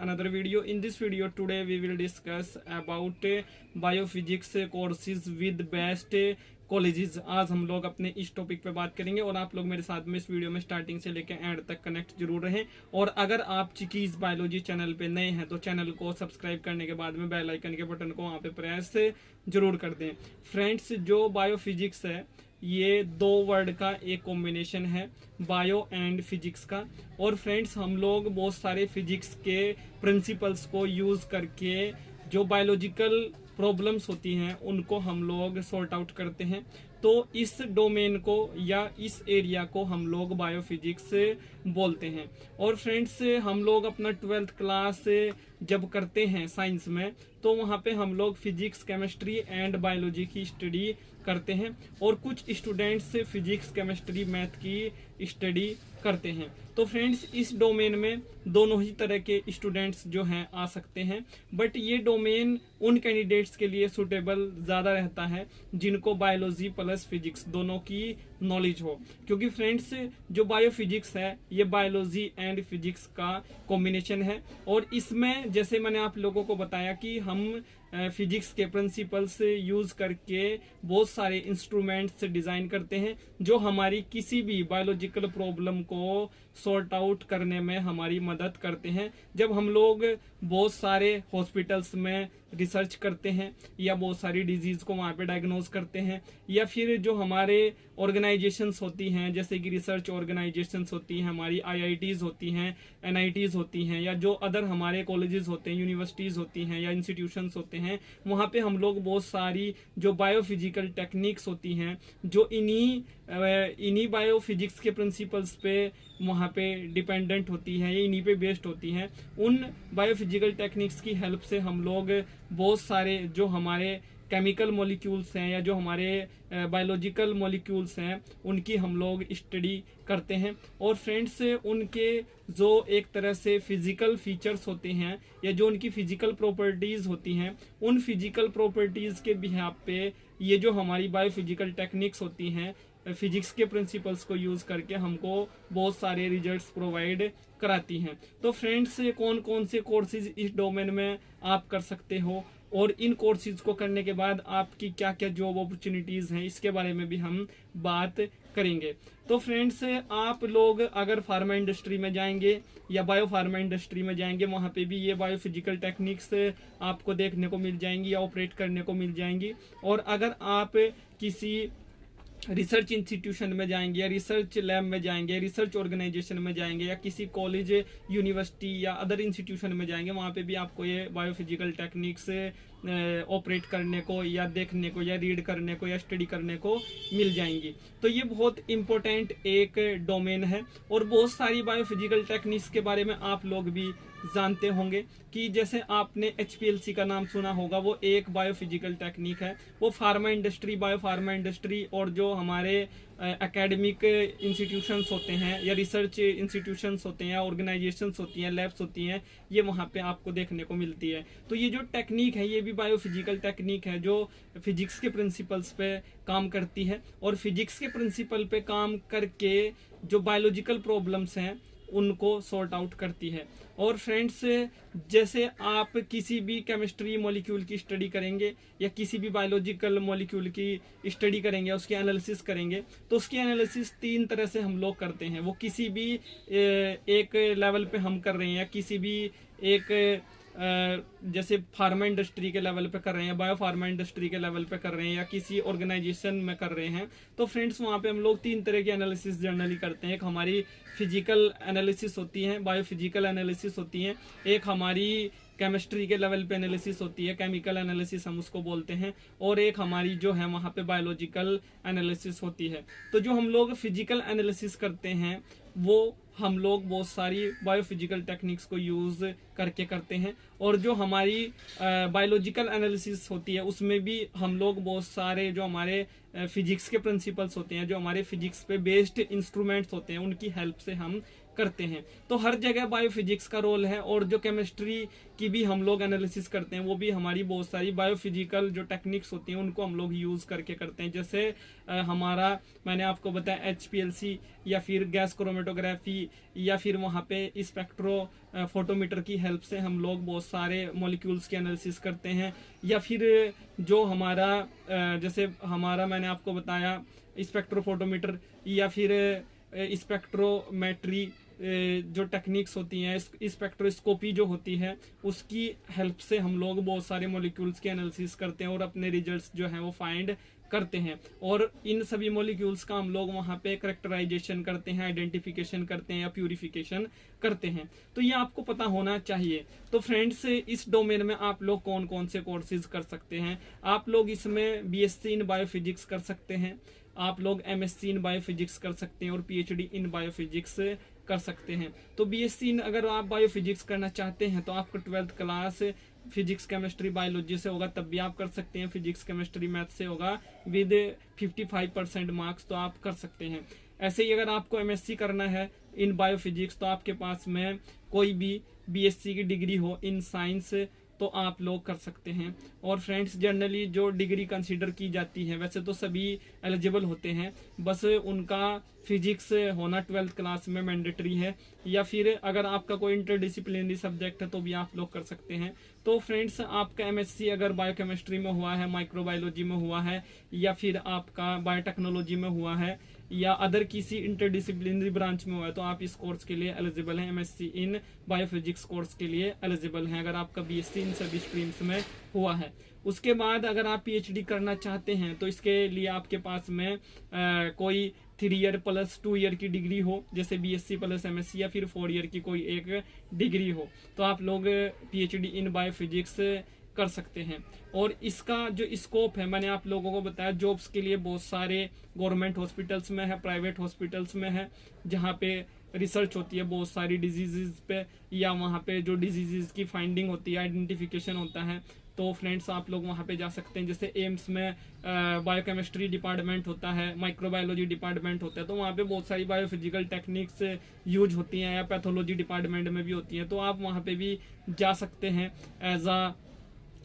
another video. In this video today we will discuss about biophysics courses with best colleges. आज हम लोग अपने इस टॉपिक पे बात करेंगे और आप लोग मेरे साथ में इस वीडियो में स्टार्टिंग से लेकर एंड तक कनेक्ट जरूर रहें। और अगर आप चिकीज बायोलॉजी चैनल पे नए हैं तो चैनल को सब्सक्राइब करने के बाद में बेल आइकन के बटन को वहाँ पे प्रेस जरूर कर दें। फ्रेंड्स, जो बायोफिजिक्स है ये दो वर्ड का एक कॉम्बिनेशन है, बायो एंड फिजिक्स का। और फ्रेंड्स, हम लोग बहुत सारे फिजिक्स के प्रिंसिपल्स को यूज करके जो बायोलॉजिकल प्रॉब्लम्स होती हैं उनको हम लोग सॉर्ट आउट करते हैं। तो इस डोमेन को या इस एरिया को हम लोग बायोफिजिक्स बोलते हैं। और फ्रेंड्स, हम लोग अपना 12th क्लास जब करते हैं साइंस में तो वहाँ पे हम लोग फिजिक्स, केमिस्ट्री एंड बायोलॉजी की स्टडी करते हैं और कुछ स्टूडेंट्स फिजिक्स, केमिस्ट्री, मैथ की स्टडी करते हैं। तो फ्रेंड्स, इस डोमेन में दोनों ही तरह के स्टूडेंट्स जो हैं आ सकते हैं, बट ये डोमेन उन कैंडिडेट्स के लिए सुटेबल ज़्यादा रहता है जिनको बायोलॉजी प्लस फिजिक्स दोनों की नॉलेज हो। क्योंकि फ्रेंड्स, जो बायोफिजिक्स है ये बायोलॉजी एंड फिजिक्स का कॉम्बिनेशन है और इसमें जैसे मैंने आप लोगों को बताया कि हम फिजिक्स के प्रिंसिपल्स यूज करके बहुत सारे इंस्ट्रूमेंट्स डिजाइन करते हैं जो हमारी किसी भी बायोलॉजिकल प्रॉब्लम को सॉर्ट आउट करने में हमारी मदद करते हैं। जब हम लोग बहुत सारे हॉस्पिटल्स में रिसर्च करते हैं या बहुत सारी डिजीज को वहाँ पे डायग्नोज करते हैं, या फिर जो हमारे ऑर्गेनाइजेशंस होती हैं जैसे कि रिसर्च ऑर्गेनाइजेशंस होती हैं, हमारी IITs होती हैं, NITs होती हैं, या जो अदर हमारे कॉलेजेस होते हैं, यूनिवर्सिटीज होती हैं या इंस्टीट्यूशंस होते हैं, वहाँ पे हम लोग बहुत सारी जो बायोफिजिकल टेक्निक्स होती हैं जो इन्हीं बायोफिजिक्स के प्रिंसिपल्स पे वहाँ पे डिपेंडेंट होती हैं, ये इन्हीं पे बेस्ड होती हैं। उन बायोफिजिकल टेक्निक्स की हेल्प से हम लोग बहुत सारे जो हमारे केमिकल मॉलिक्यूल्स हैं या जो हमारे बायोलॉजिकल मॉलिक्यूल्स हैं उनकी हम लोग स्टडी करते हैं। और फ्रेंड्स, उनके जो एक तरह से फिजिकल फीचर्स होते हैं या जो उनकी फिजिकल प्रॉपर्टीज होती हैं, उन फिजिकल प्रॉपर्टीज के बिहाफ पे ये जो हमारी बायोफिजिकल टेक्निक्स होती हैं फिजिक्स के प्रिंसिपल्स को यूज करके हमको बहुत सारे रिजल्ट्स प्रोवाइड कराती हैं। तो फ्रेंड्स, कौन कौन से कोर्सेज इस डोमेन में आप कर सकते हो और इन कोर्सेज को करने के बाद आपकी क्या क्या जॉब अपॉर्चुनिटीज हैं इसके बारे में भी हम बात करेंगे। तो फ्रेंड्स, आप लोग अगर फार्मा इंडस्ट्री में जाएंगे या बायो फार्मा इंडस्ट्री में जाएंगे वहाँ पे भी ये बायोफिजिकल टेक्निक्स आपको देखने को मिल जाएंगी या ऑपरेट करने को मिल जाएंगी। और अगर आप किसी रिसर्च इंस्टीट्यूशन में जाएंगे या रिसर्च लैब में जाएंगे, रिसर्च ऑर्गेनाइजेशन में जाएंगे या किसी कॉलेज, यूनिवर्सिटी या अदर इंस्टीट्यूशन में जाएंगे, वहाँ पे भी आपको ये बायोफिजिकल टेक्निक्स ऑपरेट करने को या देखने को या रीड करने को या स्टडी करने को मिल जाएंगी। तो ये बहुत इंपॉर्टेंट एक डोमेन है। और बहुत सारी बायोफिजिकल टेक्निक्स के बारे में आप लोग भी जानते होंगे कि जैसे आपने HPLC का नाम सुना होगा, वो एक बायोफिजिकल टेक्निक है। वो pharma industry, bio pharma industry और जो हमारे एकेडमिक इंस्टीट्यूशंस होते हैं या रिसर्च इंस्टीट्यूशंस होते हैं या ऑर्गेनाइजेशंस होती हैं, लैब्स होती हैं, ये वहाँ पे आपको देखने को मिलती है। तो ये जो टेक्निक है ये भी बायोफिजिकल टेक्निक है जो फिजिक्स के प्रिंसिपल्स पे काम करती है और फिजिक्स के प्रिंसिपल पे काम करके जो बायोलॉजिकल प्रॉब्लम्स हैं उनको सॉर्ट आउट करती है। और फ्रेंड्स, जैसे आप किसी भी केमिस्ट्री मॉलिक्यूल की स्टडी करेंगे या किसी भी बायोलॉजिकल मॉलिक्यूल की स्टडी करेंगे, उसकी एनालिसिस करेंगे, तो उसकी एनालिसिस 3 तरह से हम लोग करते हैं। वो किसी भी एक लेवल पे हम कर रहे हैं या किसी भी एक जैसे फार्मा इंडस्ट्री के लेवल पे कर रहे हैं, बायो फार्मा इंडस्ट्री के लेवल पे कर रहे हैं या किसी ऑर्गेनाइजेशन में कर रहे हैं, तो फ्रेंड्स वहाँ पे हम लोग 3 तरह की एनालिसिस जनरली करते हैं। एक हमारी फिजिकल एनालिसिस होती है, बायोफिजिकल एनालिसिस होती है, एक हमारी केमिस्ट्री के लेवल पे एनालिसिस होती है, केमिकल एनालिसिस हम उसको बोलते हैं, और एक हमारी जो है वहाँ पे बायोलॉजिकल एनालिसिस होती है। तो जो हम लोग फिजिकल एनालिसिस करते हैं वो हम लोग बहुत सारी बायोफिजिकल टेक्निक्स को यूज करके करते हैं। और जो हमारी बायोलॉजिकल एनालिसिस होती है उसमें भी हम लोग बहुत सारे जो हमारे फिजिक्स के प्रिंसिपल्स होते हैं, जो हमारे फिजिक्स पे बेस्ड इंस्ट्रूमेंट्स होते हैं, उनकी हेल्प से हम करते हैं। तो हर जगह बायोफिजिक्स का रोल है, और जो केमिस्ट्री की भी हम लोग एनालिसिस करते हैं वो भी हमारी बहुत सारी बायोफिजिकल जो टेक्निक्स होती हैं उनको हम लोग यूज़ करके करते हैं। जैसे हमारा मैंने आपको बताया HPLC, या फिर गैस क्रोमेटोग्राफी, या फिर वहाँ पे स्पेक्ट्रो फोटोमीटर की हेल्प से हम लोग बहुत सारे मॉलिक्यूल्स की एनालिसिस करते हैं। या फिर जो हमारा जैसे हमारा मैंने आपको बताया स्पेक्ट्रोफोटोमीटर, या फिर स्पेक्ट्रोमेट्री जो टेक्निक्स होती हैं, स्पेक्ट्रोस्कोपी जो होती है, उसकी हेल्प से हम लोग बहुत सारे मॉलिक्यूल्स के एनालिसिस करते हैं और अपने रिजल्ट्स जो हैं वो फाइंड करते हैं। और इन सभी मॉलिक्यूल्स का हम लोग वहाँ पे करेक्टराइजेशन करते हैं, आइडेंटिफिकेशन करते हैं या प्यूरिफिकेशन करते हैं। तो ये आपको पता होना चाहिए। तो फ्रेंड्स, इस डोमेन में आप लोग कौन कौन से कोर्सेज कर सकते हैं? आप लोग इसमें BSc इन बायोफिजिक्स कर सकते हैं, आप लोग MSc इन बायोफिजिक्स कर सकते हैं, और PhD इन बायोफिजिक्स कर सकते हैं। तो BSc इन अगर आप बायोफिजिक्स करना चाहते हैं तो आपका 12th class physics chemistry biology से होगा, तब भी आप कर सकते हैं। फिजिक्स केमिस्ट्री मैथ से होगा विद 55% मार्क्स, तो आप कर सकते हैं। ऐसे ही अगर आपको MSc करना है इन बायोफिजिक्स तो आपके पास में कोई भी BSc की डिग्री हो इन साइंस तो आप लोग कर सकते हैं। और फ्रेंड्स, जनरली जो डिग्री कंसीडर की जाती है, वैसे तो सभी एलिजिबल होते हैं, बस उनका फिजिक्स होना 12th क्लास में मैंडेटरी है, या फिर अगर आपका कोई इंटरडिसिप्लिनरी सब्जेक्ट है तो भी आप लोग कर सकते हैं। तो फ्रेंड्स, आपका MSc अगर बायोकेमिस्ट्री में हुआ है, माइक्रोबायोलॉजी में हुआ है, या फिर आपका बायोटेक्नोलॉजी में हुआ है, या अदर किसी इंटरडिसिप्लिनरी ब्रांच में हुआ है, तो आप इस कोर्स के लिए एलिजिबल हैं। MSc इन बायोफिजिक्स कोर्स के लिए एलिजिबल हैं अगर आपका BSc इन सभी स्ट्रीम्स में हुआ है। उसके बाद अगर आप PhD करना चाहते हैं तो इसके लिए आपके पास में कोई 3 ईयर प्लस 2 ईयर की डिग्री हो, जैसे BSc प्लस MSc, या फिर 4 ईयर की कोई एक डिग्री हो, तो आप लोग PhD इन बायोफिजिक्स कर सकते हैं। और इसका जो स्कोप है, मैंने आप लोगों को बताया, जॉब्स के लिए बहुत सारे गवर्नमेंट हॉस्पिटल्स में है, प्राइवेट हॉस्पिटल्स में है, जहाँ पे रिसर्च होती है बहुत सारी डिजीजेज पे, या वहाँ पे जो डिजीजेज की फाइंडिंग होती है, आइडेंटिफिकेशन होता है। तो फ्रेंड्स, आप लोग वहाँ पे जा सकते हैं। जैसे एम्स में बायोकेमिस्ट्री डिपार्टमेंट होता है, माइक्रोबायोलॉजी डिपार्टमेंट होता है, तो वहाँ पे बहुत सारी बायोफिजिकल टेक्निक्स यूज होती हैं, या पैथोलॉजी डिपार्टमेंट में भी होती हैं, तो आप वहाँ पे भी जा सकते हैं एज अ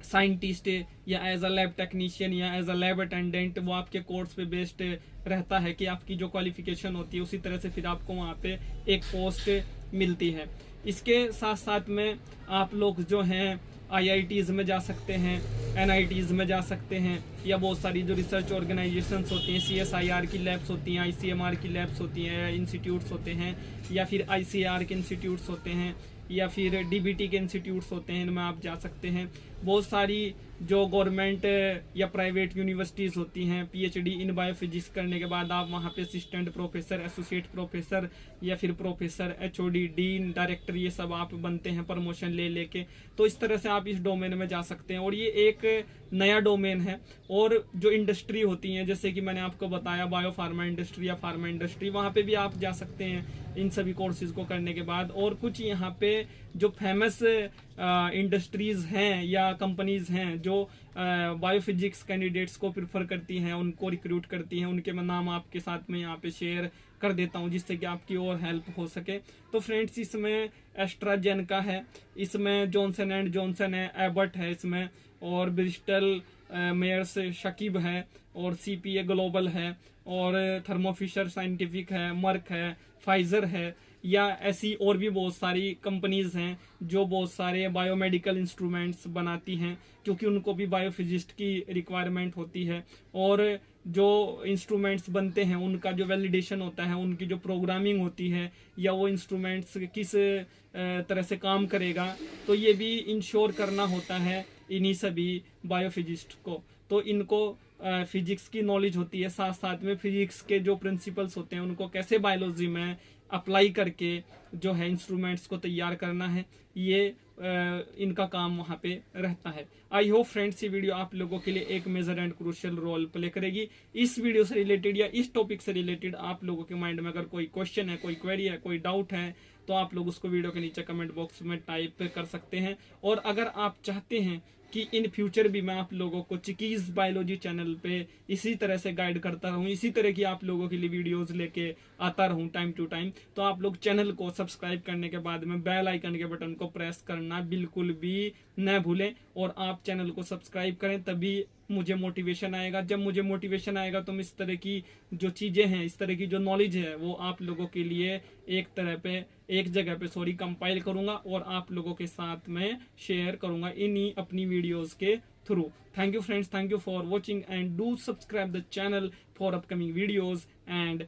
साइंटिस्ट, या एज अ लैब टेक्नीशियन, या एज अ लैब अटेंडेंट। वो आपके कोर्स पे बेस्ड रहता है कि आपकी जो क्वालिफिकेशन होती है उसी तरह से फिर आपको वहाँ पे एक पोस्ट मिलती है। इसके साथ साथ में आप लोग जो हैं IITs में जा सकते हैं, NITs में जा सकते हैं, या बहुत सारी जो रिसर्च ऑर्गेनाइजेशंस होती हैं, CSIR की लैब्स होती हैं, ICMR की लैब्स होती हैं, इंस्टीट्यूट्स होते हैं, या फिर ICAR के इंस्टीट्यूट्स होते हैं, या फिर DBT के इंस्टीट्यूट्स होते हैं, इनमें आप जा सकते हैं। बहुत सारी जो गवर्नमेंट या प्राइवेट यूनिवर्सिटीज़ होती हैं, PhD इन बायोफिजिक्स करने के बाद आप वहाँ पे असिस्टेंट प्रोफेसर, एसोसिएट प्रोफेसर, या फिर प्रोफेसर, HOD, डीन, डायरेक्टर, ये सब आप बनते हैं प्रमोशन ले लेके। तो इस तरह से आप इस डोमेन में जा सकते हैं, और ये एक नया डोमेन है। और जो इंडस्ट्री होती हैं, जैसे कि मैंने आपको बताया बायो फार्मा इंडस्ट्री या फार्मा इंडस्ट्री, वहाँ पे भी आप जा सकते हैं इन सभी कोर्सेज को करने के बाद। और कुछ यहाँ पे जो फेमस इंडस्ट्रीज हैं या कंपनीज हैं जो बायोफिजिक्स कैंडिडेट्स को प्रिफर करती हैं, उनको रिक्रूट करती हैं, उनके मैं नाम आपके साथ में यहाँ पे शेयर कर देता हूँ, जिससे कि आपकी और हेल्प हो सके। तो फ्रेंड्स, इसमें एस्ट्राजेनेका है, इसमें जॉनसन एंड जॉनसन है, एबट है इसमें, और ब्रिस्टल मेयर्स शकीब है, और CPA ग्लोबल है, और थर्मोफिशर साइंटिफिक है, मर्क है, फाइजर है, या ऐसी और भी बहुत सारी कंपनीज हैं जो बहुत सारे बायोमेडिकल इंस्ट्रूमेंट्स बनाती हैं, क्योंकि उनको भी बायोफिजिस्ट की रिक्वायरमेंट होती है। और जो इंस्ट्रूमेंट्स बनते हैं उनका जो वैलिडेशन होता है, उनकी जो प्रोग्रामिंग होती है, या वो इंस्ट्रूमेंट्स किस तरह से काम करेगा, तो ये भी इंश्योर करना होता है इन्हीं सभी बायोफिजिस्ट को। तो इनको फिजिक्स की नॉलेज होती है, साथ साथ में फिजिक्स के जो प्रिंसिपल्स होते हैं उनको कैसे बायोलॉजी में अप्लाई करके जो है इंस्ट्रूमेंट्स को तैयार करना है, ये इनका काम वहां पे रहता है। आई होप फ्रेंड्स ये वीडियो आप लोगों के लिए एक major and crucial role play करेगी। इस वीडियो से रिलेटेड या इस टॉपिक से रिलेटेड आप लोगों के माइंड में अगर कोई क्वेश्चन है, कोई क्वेरी है, कोई डाउट है, तो आप लोग उसको वीडियो के नीचे कमेंट बॉक्स में टाइप कर सकते हैं। और अगर आप चाहते हैं कि इन फ्यूचर भी मैं आप लोगों को चिकीज बायोलॉजी चैनल पे इसी तरह से गाइड करता रहूं, इसी तरह की आप लोगों के लिए वीडियोस लेके आता रहूं टाइम टू टाइम, तो आप लोग चैनल को सब्सक्राइब करने के बाद में बेल आइकन के बटन को प्रेस करना बिल्कुल भी न भूलें। और आप चैनल को सब्सक्राइब करें, तभी मुझे मोटिवेशन आएगा। जब मुझे मोटिवेशन आएगा तो मैं इस तरह की जो चीजें हैं, इस तरह की जो नॉलेज है, वो आप लोगों के लिए एक जगह पे कंपाइल करूंगा और आप लोगों के साथ में शेयर करूंगा इन्हीं अपनी वीडियोस के through. Thank you friends, thank you for watching and do subscribe the channel for upcoming videos and